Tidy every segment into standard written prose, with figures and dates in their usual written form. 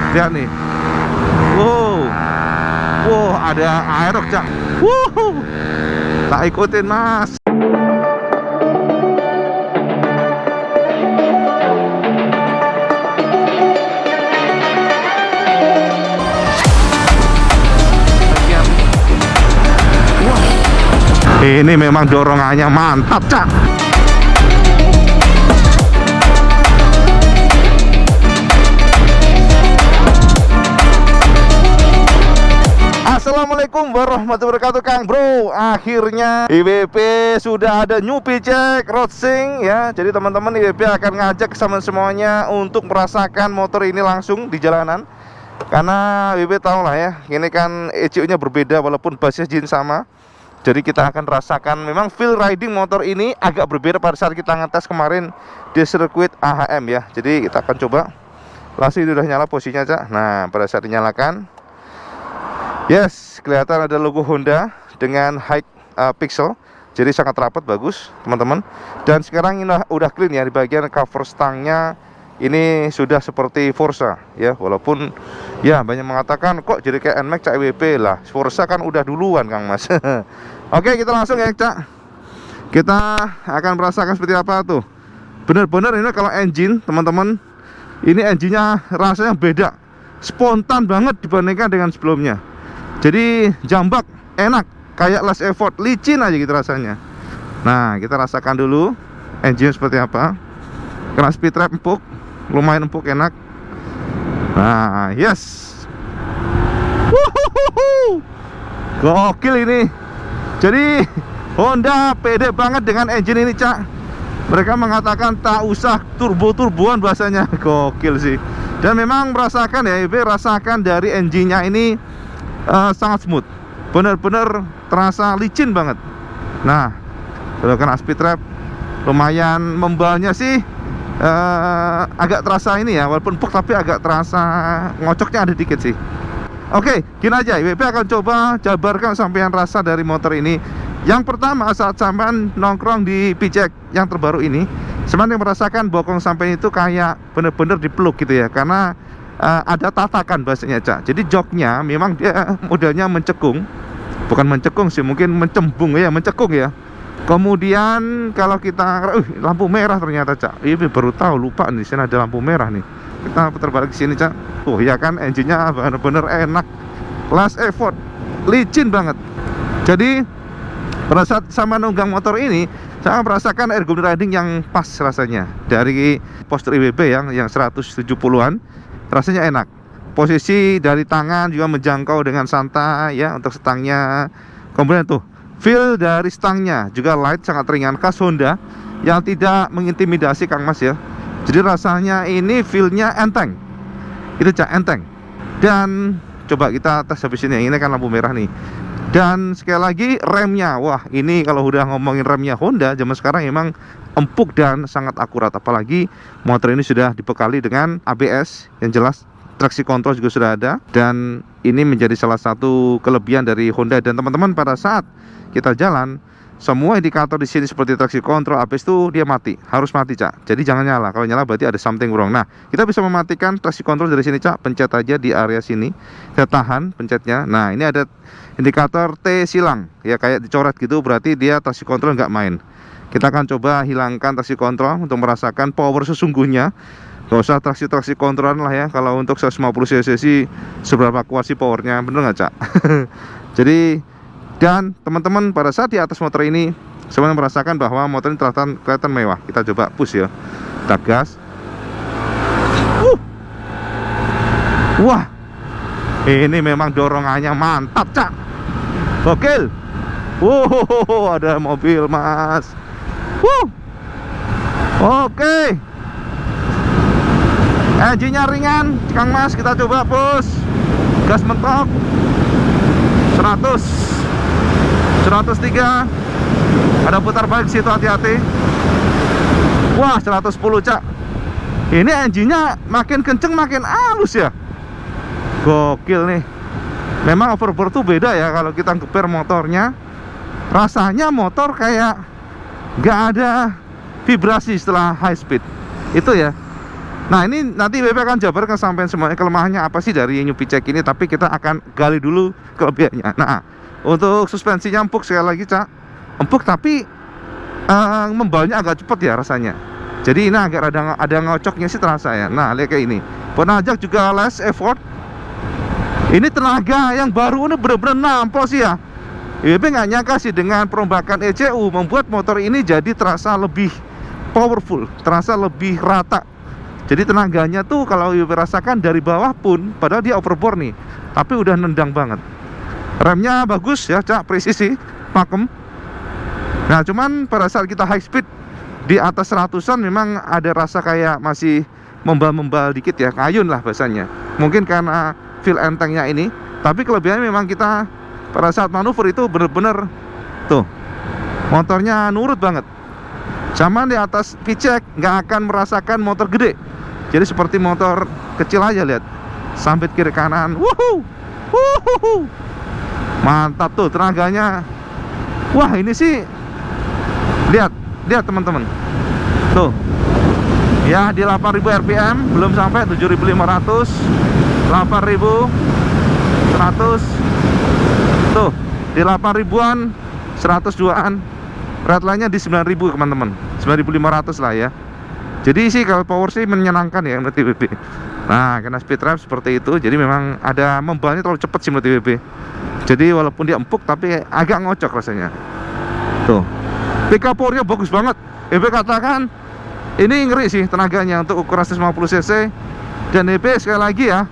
Lihat nih. Wow. Wow, ada aerok, Cak. Wuh. Tak ikutin, Mas. Ini memang dorongannya mantap, Cak. Assalamualaikum warahmatullahi wabarakatuh, Kang Bro. Akhirnya IWP sudah ada new P-Check Roadsing ya. Jadi teman-teman, IWP akan ngajak semuanya untuk merasakan motor ini langsung di jalanan. Karena IWP tahu lah ya, ini kan ECU-nya berbeda walaupun basis jin sama. Jadi kita akan rasakan memang feel riding motor ini agak berbeda pada saat kita ngetes kemarin di sirkuit AHM ya. Jadi kita akan coba. Langsung udah nyala posisinya, Cak. Nah, pada saat dinyalakan, yes, kelihatan ada logo Honda dengan high pixel. Jadi sangat rapat, bagus teman-teman. Dan sekarang ini udah clean ya, di bagian cover stangnya ini sudah seperti Forza ya. Walaupun ya banyak mengatakan kok jadi kayak NMAX, Cak, IWP lah. Forza kan udah duluan, Kang Mas. Oke, kita langsung ya, Cak. Kita akan merasakan seperti apa tuh. Bener-bener ini kalau engine teman-teman, ini engine-nya rasanya beda, spontan banget dibandingkan dengan sebelumnya. Jadi jambak, enak, kayak last effort, licin aja gitu rasanya. Nah, kita rasakan dulu engine seperti apa. Kena speed trap empuk, lumayan empuk, enak. Nah, yes. Wuhuhuhu. Gokil ini. Jadi Honda pede banget dengan engine ini, Cak. Mereka mengatakan tak usah turbo-turboan bahasanya. Gokil sih. Dan memang merasakan ya, IB rasakan dari engine-nya ini sangat smooth. Bener-bener terasa licin banget. Nah, udah kena speed trap, lumayan membalnya sih. Agak terasa ini ya, walaupun empuk tapi agak terasa ngocoknya ada dikit sih. Oke, gini aja, IWP akan coba jabarkan sampean rasa dari motor ini. Yang pertama, saat sampean nongkrong di P-Check yang terbaru ini, sampean merasakan bokong sampean itu kayak bener-bener dipeluk gitu ya. Karena ada tatakan bahasanya, Cak. Jadi joknya memang dia modelnya mencekung. Bukan mencekung sih, mungkin mencembung ya, mencekung ya. Kemudian kalau kita lampu merah ternyata, Cak. Ini baru tahu, lupa nih, sini ada lampu merah nih. Kita putar balik ke sini, Cak. Tuh ya kan, engine-nya bener-bener enak. Last effort, licin banget. Jadi pada saat sama nunggang motor ini, saya merasakan ergonomi riding yang pas rasanya. Dari postur IWB yang 170-an, rasanya enak. Posisi dari tangan juga menjangkau dengan santai ya untuk stangnya. Kemudian tuh feel dari stangnya juga light, sangat ringan, khas Honda yang tidak mengintimidasi, Kang Mas ya. Jadi rasanya ini feel-nya enteng. Itu, Cak, enteng. Dan coba kita tes habis ini. Ini kan lampu merah nih. Dan sekali lagi remnya, wah ini kalau udah ngomongin remnya Honda zaman sekarang emang empuk dan sangat akurat. Apalagi motor ini sudah dibekali dengan ABS yang jelas. Traksi kontrol juga sudah ada. Dan ini menjadi salah satu kelebihan dari Honda. Dan teman-teman, pada saat kita jalan, semua indikator di sini seperti traksi kontrol, ABS itu dia mati, harus mati, Cak. Jadi jangan nyala. Kalau nyala berarti ada something wrong. Nah, kita bisa mematikan traksi kontrol dari sini, Cak. Pencet aja di area sini. Kita tahan pencetnya. Nah, ini ada indikator T silang, ya kayak dicoret gitu, berarti dia traksi kontrol nggak main. Kita akan coba hilangkan traksi kontrol untuk merasakan power sesungguhnya. Gak usah traksi kontrolan lah ya. Kalau untuk 150 cc seberapa kuat sih powernya, bener nggak, Cak? Jadi, dan teman-teman pada saat di atas motor ini sebenarnya merasakan bahwa motor ini kelihatan mewah. Kita coba push ya, kita gas. Wah, ini memang dorongannya mantap, Cak. Gokil. Ada mobil, Mas. Oke. Engine-nya ringan, Kang Mas. Kita coba push. Gas mentok. 103. Ada putar balik situ, hati-hati. Wah, 110, Cak. Ini engine-nya makin kenceng makin halus ya. Gokil nih. Memang overboard tuh beda ya. Kalau kita geber motornya, rasanya motor kayak gak ada vibrasi setelah high speed. Itu ya. Nah ini nanti WP akan jabarkan sampai semuanya kelemahannya apa sih dari New VCEC ini, tapi kita akan gali dulu kelebihannya. Nah untuk suspensinya empuk sekali lagi Cak, empuk tapi membalnya agak cepet ya rasanya. Jadi ini agak ada ngocoknya sih terasa ya. Nah lihat kayak ini, penajak juga less effort. Ini tenaga yang baru ini bener-bener nampol sih ya. WP nggak nyangka sih dengan perombakan ECU membuat motor ini jadi terasa lebih powerful, terasa lebih rata. Jadi tenaganya tuh kalau WP rasakan dari bawah pun, padahal dia overbore nih, tapi udah nendang banget. Remnya bagus ya Cak, presisi, pakem. Nah cuman pada saat kita high speed di atas 100-an memang ada rasa kayak masih membal-membal dikit ya, kayun lah bahasanya. Mungkin karena feel entengnya ini, tapi kelebihannya memang kita pada saat manuver itu bener-bener tuh motornya nurut banget. Zaman di atas VCEC nggak akan merasakan motor gede. Jadi seperti motor kecil aja, lihat sambit kiri kanan, wuhu, wuhu, mantap tuh tenaganya. Wah ini sih, lihat teman-teman, tuh ya di 8000 rpm belum sampai 7500, 8100, tuh di 8000-an, 102-an, red line-nya di 9000 teman-teman, 9500 lah ya. Jadi sih kalau power sih menyenangkan ya menurut WP. Nah karena speed trap seperti itu, jadi memang ada membalnya terlalu cepat sih menurut WP. Jadi walaupun dia empuk tapi agak ngocok rasanya. Tuh pickup powernya bagus banget. WP katakan ini ngeri sih tenaganya untuk ukuran 150 cc. Dan WP sekali lagi ya,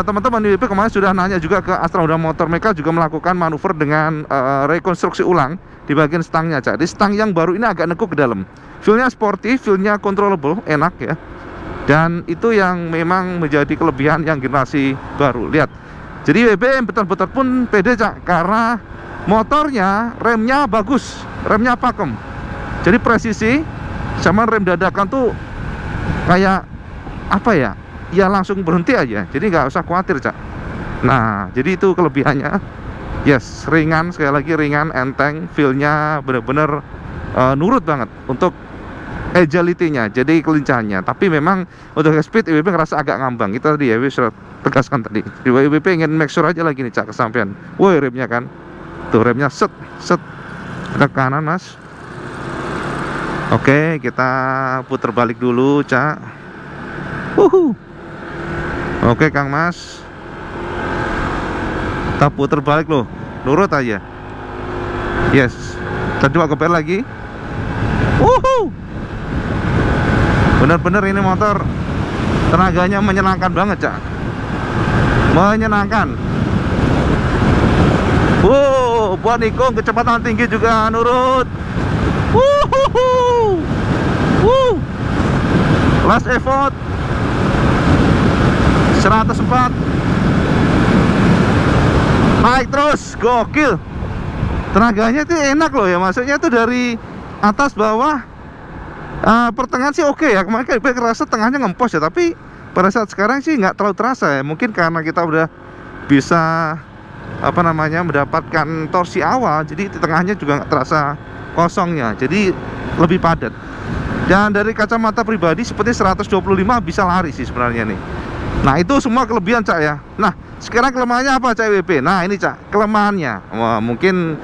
teman-teman di WP kemarin sudah nanya juga ke Astra Honda Motor, mereka juga melakukan manuver dengan rekonstruksi ulang di bagian stangnya Cak. Di stang yang baru ini agak nekuk ke dalam. Feelnya sporty, feelnya controllable, enak ya. Dan itu yang memang menjadi kelebihan yang generasi baru. Lihat, jadi WP betul-betul pun pede Cak, karena motornya remnya bagus, remnya pakem. Jadi presisi sama rem dadakan tuh kayak apa ya, ya langsung berhenti aja, jadi nggak usah khawatir Cak. Nah jadi itu kelebihannya. Yes, ringan, sekali lagi ringan, enteng, feelnya bener-bener nurut banget untuk agility-nya, jadi kelincahannya. Tapi memang untuk speed WP ngerasa agak ngambang. Itu tadi ya WP sudah tegaskan tadi. Di WP ingin make sure aja lagi nih Cak kesampean. Woi remnya kan, tuh remnya set ke kanan mas. Oke kita putar balik dulu Cak. Oke Kang Mas, kita putar balik loh, nurut aja. Yes, kita coba kebel lagi. Bener-bener ini motor tenaganya menyenangkan banget Cak, menyenangkan. Buat nikung kecepatan tinggi juga nurut. Last effort 104, naik terus, gokil. Tenaganya itu enak loh ya, maksudnya itu dari atas bawah. Pertengahan sih oke ya, kemarin kan kerasa tengahnya ngempos ya, tapi pada saat sekarang sih nggak terlalu terasa ya. Mungkin karena kita udah bisa mendapatkan torsi awal, jadi di tengahnya juga nggak terasa kosongnya, jadi lebih padat. Dan dari kacamata pribadi seperti 125 bisa lari sih sebenarnya nih. Nah itu semua kelebihan Cak ya. Nah sekarang kelemahannya apa Cak WP? Nah ini Cak kelemahannya, mungkin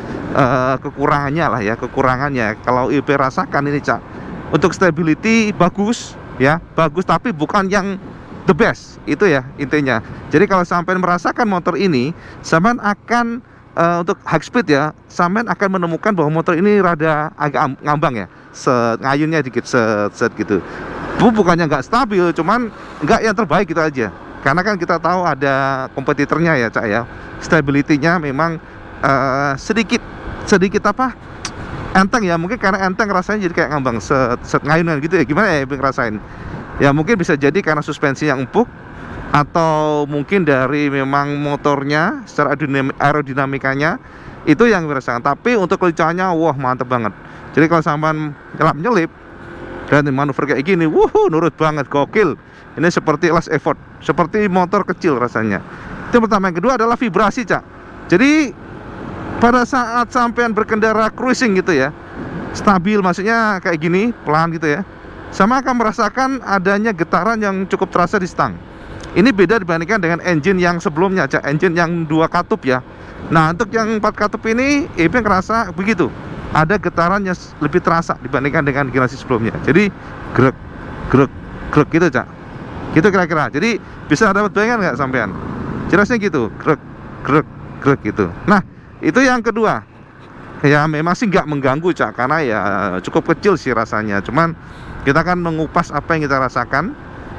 kekurangannya lah ya, kekurangannya kalau WP rasakan ini Cak, untuk stability bagus ya, bagus, tapi bukan yang the best, itu ya intinya. Jadi kalau sampai merasakan motor ini, sampean akan untuk high speed ya, sampean akan menemukan bahwa motor ini rada agak ngambang ya, ngayunnya dikit, set gitu. Bukannya nggak stabil, cuman nggak yang terbaik gitu aja. Karena kan kita tahu ada kompetitornya ya Cak ya, stability-nya memang sedikit enteng ya, mungkin karena enteng rasanya jadi kayak ngambang, set ngayunan gitu ya. Gimana ya ngerasain? Ya mungkin bisa jadi karena suspensi yang empuk, atau mungkin dari memang motornya secara aerodinamikanya itu yang dirasakan. Tapi untuk kelincahannya wah mantep banget. Jadi kalau sampean nyelip dan manuver kayak gini, nurut banget, gokil. Ini seperti last effort, seperti motor kecil rasanya. Itu pertama. Yang kedua adalah vibrasi Cak. Jadi pada saat sampean berkendara cruising gitu ya, stabil, maksudnya kayak gini, pelan gitu ya, sama akan merasakan adanya getaran yang cukup terasa di stang. Ini beda dibandingkan dengan engine yang sebelumnya, Cak, engine yang 2 katup ya. Nah, untuk yang 4 katup ini Ipeng ngerasa begitu, ada getaran yang lebih terasa dibandingkan dengan generasi sebelumnya. Jadi grek grek grek gitu, Cak, gitu kira-kira. Jadi bisa dapat bayangan nggak sampean? Jelasnya gitu, grek grek grek gitu. Nah, itu yang kedua. Ya memang sih nggak mengganggu, Cak, karena ya cukup kecil sih rasanya. Cuman kita kan mengupas apa yang kita rasakan,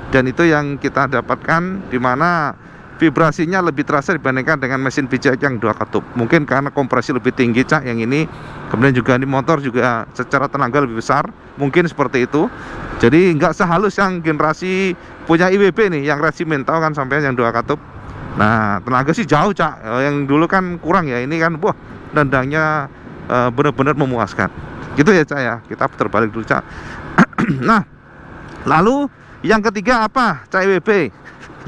dan itu yang kita dapatkan, dimana vibrasinya lebih terasa dibandingkan dengan mesin VCX yang 2 katup. Mungkin karena kompresi lebih tinggi, Cak, yang ini. Kemudian juga di motor juga secara tenaga lebih besar, mungkin seperti itu. Jadi nggak sehalus yang generasi punya IWB nih, yang resimen, tahu kan sampai yang 2 katup. Nah, tenaga sih jauh, Cak. Yang dulu kan kurang ya, ini kan wah, nendangnya benar-benar memuaskan. Gitu ya, Cak ya. Kita putar balik dulu, Cak. Nah, lalu yang ketiga apa, Cak IWB?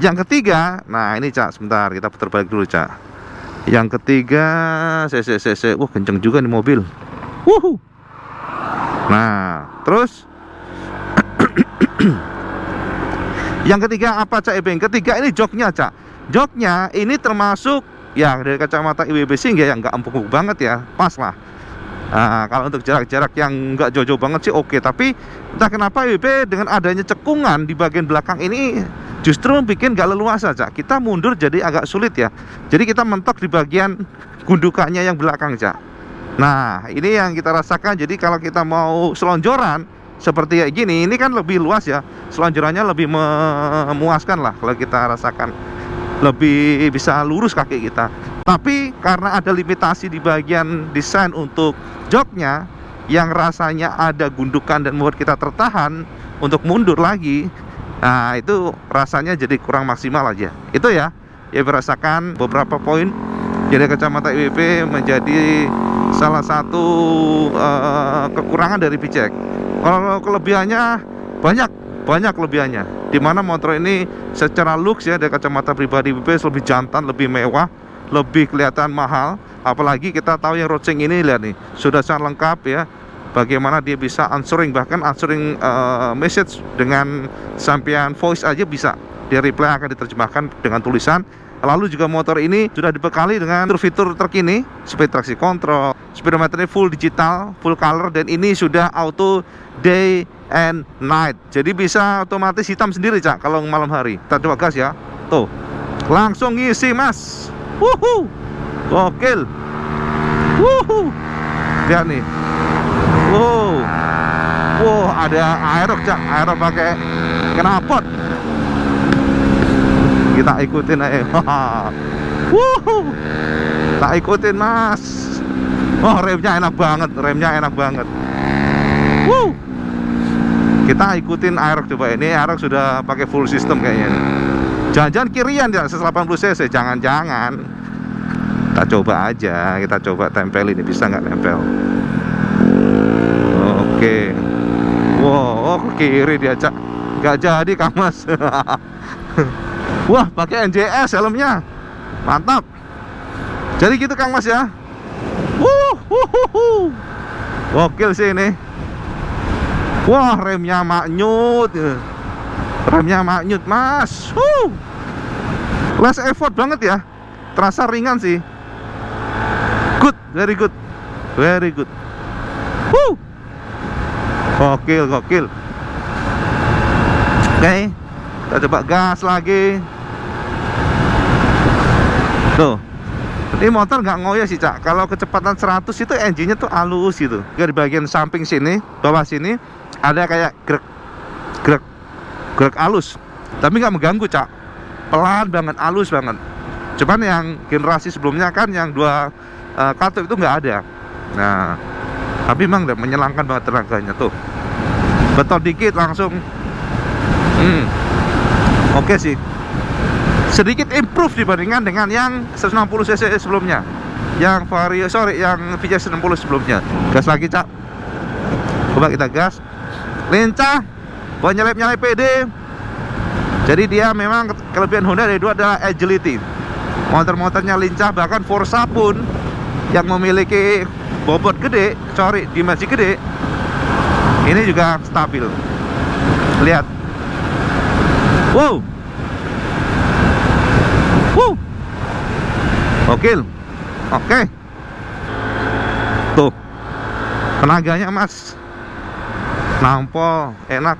Yang ketiga, nah ini, Cak, sebentar kita putar balik dulu, Cak. Yang ketiga, wah kenceng juga nih mobil. Wuhu. Nah, terus yang ketiga apa, Cak IWB? Yang ketiga ini joknya, Cak. Joknya ini termasuk ya dari kacamata IWB sih ya nggak empuk banget ya, pas lah. Nah, kalau untuk jarak-jarak yang nggak jauh-jauh banget sih oke. Tapi entah kenapa IWB dengan adanya cekungan di bagian belakang ini justru bikin nggak leluasa, Cak. Kita mundur jadi agak sulit ya. Jadi kita mentok di bagian gundukannya yang belakang, Cak. Nah, ini yang kita rasakan. Jadi kalau kita mau selonjoran seperti kayak gini, ini kan lebih luas ya. Selonjorannya lebih memuaskan lah kalau kita rasakan. Lebih bisa lurus kaki kita. Tapi karena ada limitasi di bagian desain untuk joknya, yang rasanya ada gundukan dan membuat kita tertahan untuk mundur lagi, nah itu rasanya jadi kurang maksimal aja. Itu ya, ya merasakan beberapa poin. Jadi kacamata IWB menjadi salah satu kekurangan dari VCX. Kalau kelebihannya banyak kelebihannya, dimana motor ini secara looks ya, dari kacamata pribadi IWB lebih jantan, lebih mewah, lebih kelihatan mahal. Apalagi kita tahu yang Roadster ini, lihat nih, sudah sangat lengkap ya. Bagaimana dia bisa answering, bahkan answering message dengan sampean voice aja bisa. Dia reply akan diterjemahkan dengan tulisan. Lalu juga motor ini sudah dibekali dengan fitur terkini seperti traksi control, speedometernya full digital, full color, dan ini sudah auto day and night. Jadi bisa otomatis hitam sendiri, Cak, kalau malam hari. Kita coba gas ya. Tuh, langsung ngisi, Mas. Wuhu, gokil. Wuhu, lihat nih. Wow, wow, ada aerok, Cak, aerok pakai knalpot. Kita ikutin aja. Wuhu, tak ikutin, Mas. Oh, remnya enak banget, Wuh. Kita ikutin aerok coba. Ini aerok sudah pakai full system kayaknya. Jangan-jangan kirian ya, 180 cc. Jangan-jangan. Kita coba aja. Kita coba tempel ini, bisa nggak tempel? Oke. Wow, oh, ke kiri dia, Cak. Nggak jadi, Kang Mas. Wah, pakai NJS helmnya. Mantap. Jadi gitu, Kang Mas ya. Gokil sih ini. Wah, remnya maknyut. Remnya maknyut, Mas. Less effort banget ya. Terasa ringan sih. Good, very good. Very good. Gokil. Oke, kita coba gas lagi. Tuh, ini motor nggak ngoyo sih, Cak. Kalau kecepatan 100 itu engine-nya tuh halus gitu. Di bagian samping sini, bawah sini ada kayak grek halus. Tapi nggak mengganggu, Cak. Pelan banget, halus banget. Cuman yang generasi sebelumnya kan yang 2 katup itu nggak ada. Nah, tapi memang menyenangkan banget tenaganya tuh. Betul dikit langsung. Oke sih. Sedikit improve dibandingkan dengan yang 160 cc sebelumnya. Yang yang VCX 60 sebelumnya. Gas lagi, Cak. Coba kita gas. Lincah. Buat nyelip-nyelip PD. Jadi dia memang kelebihan Honda dari 2 adalah agility. Motor-motornya lincah, bahkan Forza pun yang memiliki bobot gede, dimensi gede, ini juga stabil. Lihat. Wow. Wow. Gokil. Oke. Tuh. Tenaganya Mas. Nampol, enak.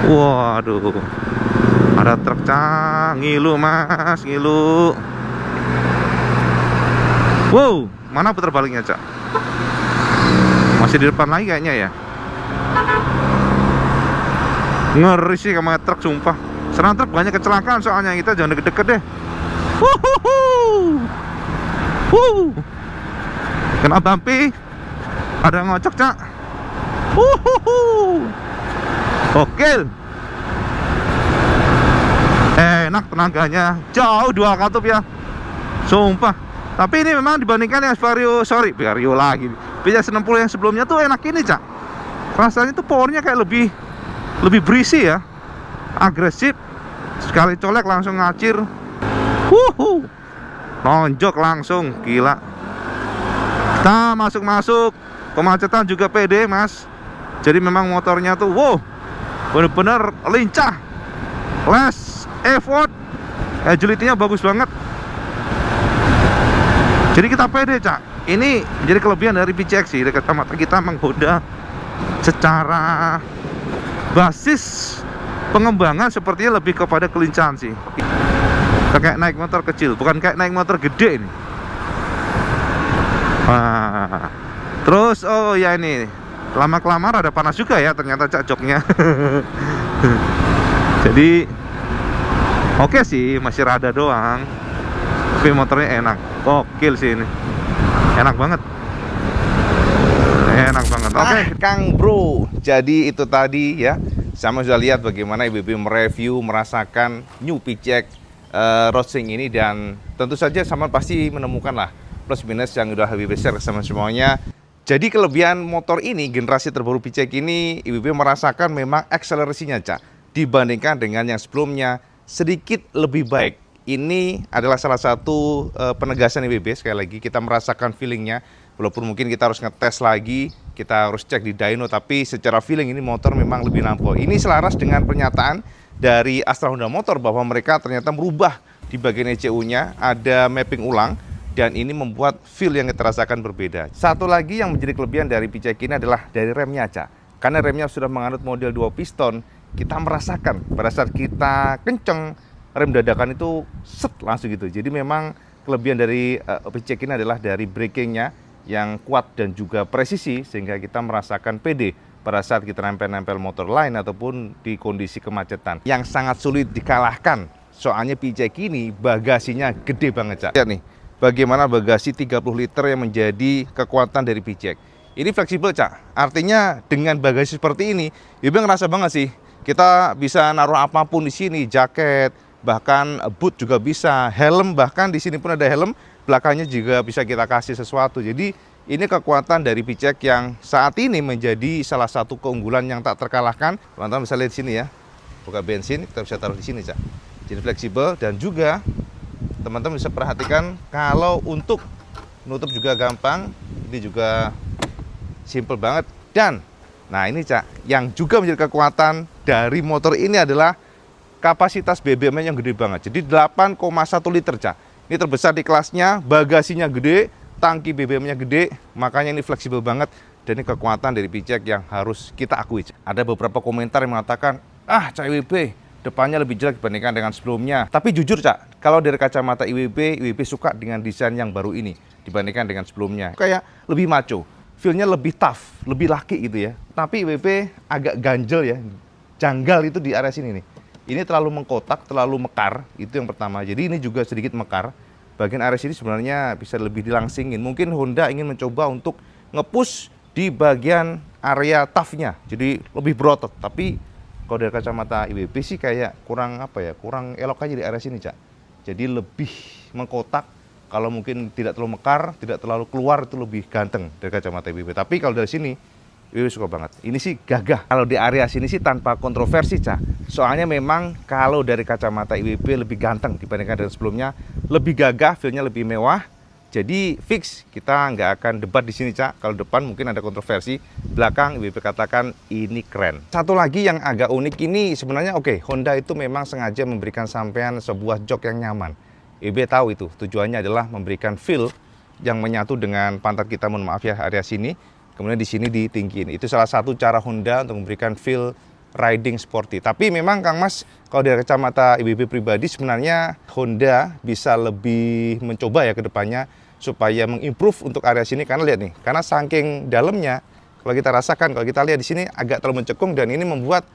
Waduh. Ada truk Cak, ngilu Mas, ngilu. Wow, mana putar baliknya Cak? Masih di depan lagi kayaknya ya. Ngeri sih sama truk sumpah. Serang truk banyak kecelakaan soalnya, kita jangan deket-deket deh. Kena bumpy. Ada ngocok Cak. Gokil. Enak tenaganya. Jauh 2 katup ya. Sumpah. Tapi ini memang dibandingkan yang Vario lagi. PJ60 yang sebelumnya tuh enak ini Cak. Rasanya tuh powernya kayak lebih berisi ya. Agresif. Sekali colek langsung ngacir. Nonjok langsung, gila. Kita masuk. Kemacetan juga pede Mas. Jadi memang motornya tuh wow, bener-bener lincah, less effort, agility-nya bagus banget. Jadi kita pede Cak. Ini menjadi kelebihan dari PCX sih. Dari kacamata kita menggoda secara basis pengembangan sepertinya lebih kepada kelincahan sih. Kayak naik motor kecil, bukan kayak naik motor gede ini. Wah. Terus oh ya ini lama-kelamaan ada panas juga ya ternyata Cak joknya. Jadi oke sih, masih rada doang. Tapi motornya enak. Gokil sih ini. Enak banget. Enak banget. Oke, Kang Bro. Jadi itu tadi ya. Sama sudah lihat bagaimana IWB mereview, merasakan new PCX Roadster ini, dan tentu saja sama pasti menemukan lah plus minus yang udah lebih besar sama semuanya. Jadi kelebihan motor ini, generasi terbaru PCX ini, IWB merasakan memang akselerasinya Cak, dibandingkan dengan yang sebelumnya sedikit lebih baik. Ini adalah salah satu penegasan IWB. Sekali lagi kita merasakan feelingnya, walaupun mungkin kita harus ngetes lagi, kita harus cek di dyno, tapi secara feeling ini motor memang lebih nampol. Ini selaras dengan pernyataan dari Astra Honda Motor bahwa mereka ternyata merubah di bagian ECU-nya, ada mapping ulang, dan ini membuat feel yang kita rasakan berbeda. Satu lagi yang menjadi kelebihan dari PCX ini adalah dari remnya Cak. Karena remnya sudah menganut model 2 piston, kita merasakan pada saat kita kenceng, rem dadakan itu set langsung gitu. Jadi memang kelebihan dari PCX ini adalah dari brakingnya yang kuat dan juga presisi, sehingga kita merasakan pede pada saat kita nempel-nempel motor lain ataupun di kondisi kemacetan. Yang sangat sulit dikalahkan, soalnya PCX ini bagasinya gede banget Cak. Lihat nih, bagaimana bagasi 30 liter yang menjadi kekuatan dari PCX. Ini fleksibel Cak, artinya dengan bagasi seperti ini, Ibu ngerasa banget sih, kita bisa naruh apapun di sini, jaket, bahkan boot juga bisa, helm, bahkan di sini pun ada helm, belakangnya juga bisa kita kasih sesuatu. Jadi ini kekuatan dari PCX yang saat ini menjadi salah satu keunggulan yang tak terkalahkan. Teman-teman bisa lihat di sini ya, buka bensin, kita bisa taruh di sini Cak. Jadi fleksibel, dan juga teman-teman bisa perhatikan kalau untuk nutup juga gampang, ini juga simple banget. Dan nah ini Cak, yang juga menjadi kekuatan dari motor ini adalah kapasitas BBM-nya yang gede banget. Jadi 8,1 liter Cak. Ini terbesar di kelasnya, bagasinya gede, tangki BBM-nya gede, makanya ini fleksibel banget. Dan ini kekuatan dari PCX yang harus kita akui Cak. Ada beberapa komentar yang mengatakan, Cak IWB, depannya lebih jelek dibandingkan dengan sebelumnya. Tapi jujur Cak, kalau dari kacamata IWB suka dengan desain yang baru ini dibandingkan dengan sebelumnya. Kayak lebih macho, feel-nya lebih tough, lebih laki gitu ya. Tapi IWB agak ganjel ya, janggal itu di area sini nih. Ini terlalu mengkotak, terlalu mekar, itu yang pertama. Jadi ini juga sedikit mekar. Bagian area sini sebenarnya bisa lebih dilangsingin. Mungkin Honda ingin mencoba untuk nge-push di bagian area toughnya, jadi lebih berotot. Tapi kalau dari kacamata IWB sih kayak kurang kurang elok aja di area sini Cak. Jadi lebih mengkotak. Kalau mungkin tidak terlalu mekar, tidak terlalu keluar, itu lebih ganteng dari kacamata IWB. Tapi kalau dari sini IWB suka banget. Ini sih gagah. Kalau di area sini sih tanpa kontroversi Cak. Soalnya memang kalau dari kacamata IWB lebih ganteng dibandingkan dengan sebelumnya, lebih gagah, feel-nya lebih mewah. Jadi fix kita nggak akan debat di sini, Cak. Kalau depan mungkin ada kontroversi, belakang IWB katakan ini keren. Satu lagi yang agak unik ini sebenarnya oke, Honda itu memang sengaja memberikan sampean sebuah jok yang nyaman. IWB tahu itu, tujuannya adalah memberikan feel yang menyatu dengan pantat kita, mohon maaf ya, area sini. Kemudian di sini ditinggiin. Itu salah satu cara Honda untuk memberikan feel riding sporty. Tapi memang Kang Mas, kalau dari kacamata IWB pribadi sebenarnya Honda bisa lebih mencoba ya ke depannya supaya mengimprove untuk area sini, karena lihat nih, karena saking dalamnya kalau kita rasakan, kalau kita lihat di sini agak terlalu mencekung dan ini membuat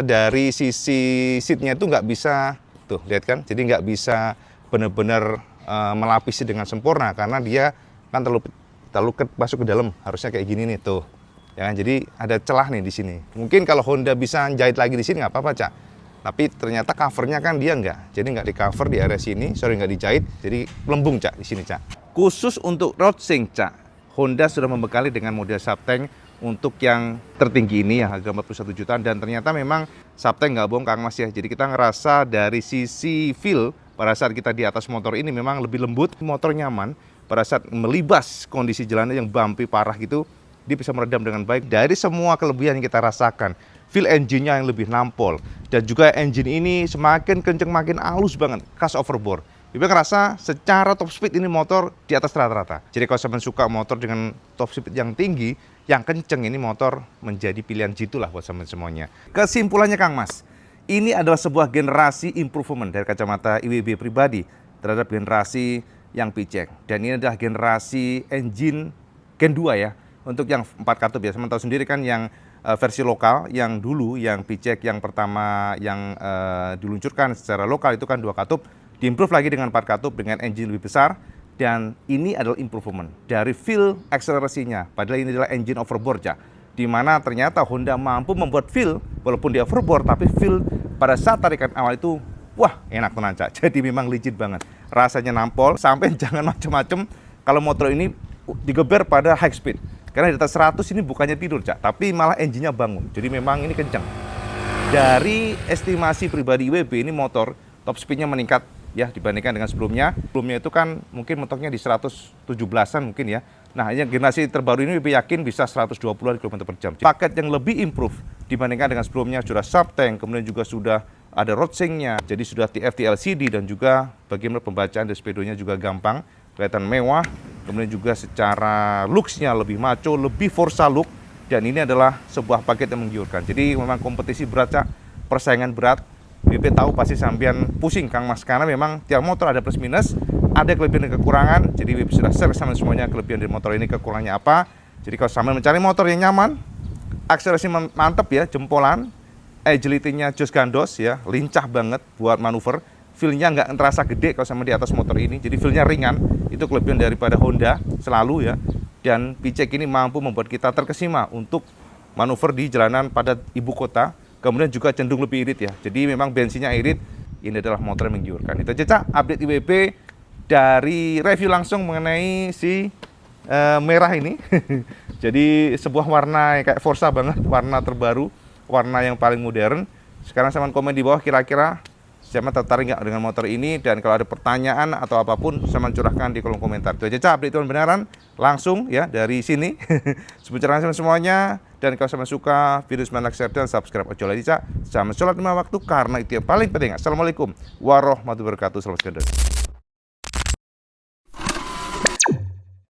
dari sisi seatnya itu nggak bisa, tuh lihat kan, jadi nggak bisa benar-benar melapisi dengan sempurna karena dia kan terlalu masuk ke dalam, harusnya kayak gini nih tuh. Ya, jadi ada celah nih di sini. Mungkin kalau Honda bisa jahit lagi di sini nggak apa-apa, Cak. Tapi ternyata covernya kan dia nggak. Jadi nggak di cover di area sini, nggak dijahit. Jadi lembung, Cak, di sini, Cak. Khusus untuk road sync, Cak, Honda sudah membekali dengan model subtank untuk yang tertinggi ini ya, harga 41 jutaan. Dan ternyata memang subtank nggak bohong, Kang Mas ya. Jadi kita ngerasa dari sisi feel pada saat kita di atas motor ini memang lebih lembut, motor nyaman. Pada saat melibas kondisi jalannya yang bumpy parah gitu, dia bisa meredam dengan baik. Dari semua kelebihan yang kita rasakan, feel engine-nya yang lebih nampol, dan juga engine ini semakin kenceng, makin halus banget, khas overbore. Ibu ngerasa secara top speed ini motor di atas rata-rata. Jadi kalau saya suka motor dengan top speed yang tinggi, yang kenceng, ini motor menjadi pilihan jitu lah buat teman semuanya. Kesimpulannya Kang Mas, ini adalah sebuah generasi improvement dari kacamata IWB pribadi terhadap generasi yang PCX. Dan ini adalah generasi engine Gen 2 ya. Untuk yang 4 katup ya, teman tahu sendiri kan yang versi lokal, yang dulu, yang PCX yang pertama yang diluncurkan secara lokal itu kan 2 katup, diimprove lagi dengan 4 katup dengan engine lebih besar, dan ini adalah improvement dari feel akselerasinya, padahal ini adalah engine overbore ya, di mana ternyata Honda mampu membuat feel, walaupun dia overbore, tapi feel pada saat tarikan awal itu, wah enak tenan, Cak. Jadi memang legit banget, rasanya nampol, sampai jangan macem-macem kalau motor ini digeber pada high speed. Karena di atas 100 ini bukannya tidur, Cak, tapi malah engine-nya bangun. Jadi memang ini kencang. Dari estimasi pribadi IWB, ini motor top speed-nya meningkat ya dibandingkan dengan sebelumnya. Sebelumnya itu kan mungkin mentoknya di 117-an mungkin ya. Nah, yang generasi terbaru ini IWB yakin bisa 120-an km per jam. Paket yang lebih improve dibandingkan dengan sebelumnya, sudah subtank, kemudian juga sudah ada road sync-nya, jadi sudah TFT LCD, dan juga bagaimana pembacaan dari speedonya juga gampang, kelihatan mewah. Kemudian juga secara looks-nya lebih maco, lebih Forza look, dan ini adalah sebuah paket yang menggiurkan. Jadi memang kompetisi berat, Cak, persaingan berat. BP tahu pasti sampean pusing, Kang Mas, karena memang tiap motor ada plus minus, ada kelebihan dan kekurangan. Jadi BP sudah share sama semuanya kelebihan dari motor ini, kekurangannya apa. Jadi kalau sampean mencari motor yang nyaman, akselerasi mantep ya, jempolan, agility-nya jos gandos ya, lincah banget buat manuver. Feel-nya nggak terasa gede kalau sama di atas motor ini, jadi feel-nya ringan. Itu kelebihan daripada Honda selalu ya. Dan PCX ini mampu membuat kita terkesima untuk manuver di jalanan padat ibu kota. Kemudian juga cenderung lebih irit ya. Jadi memang bensinnya irit. Ini adalah motor yang menggiurkan. Itu aja, Cak, update IWB dari review langsung mengenai si merah ini. Jadi sebuah warna kayak Forza banget, warna terbaru, warna yang paling modern. Sekarang sama komen di bawah kira-kira sama tertarik nggak dengan motor ini, dan kalau ada pertanyaan atau apapun sama curahkan di kolom komentar. Itu aja, Cak, update beneran langsung ya dari sini. Sebenarnya sama semuanya, dan kalau sama suka video like, share, dan subscribe. Ojo lagi, Cak, sama sholat 5 waktu karena itu yang paling penting. Assalamualaikum warahmatullahi wabarakatuh. Selamat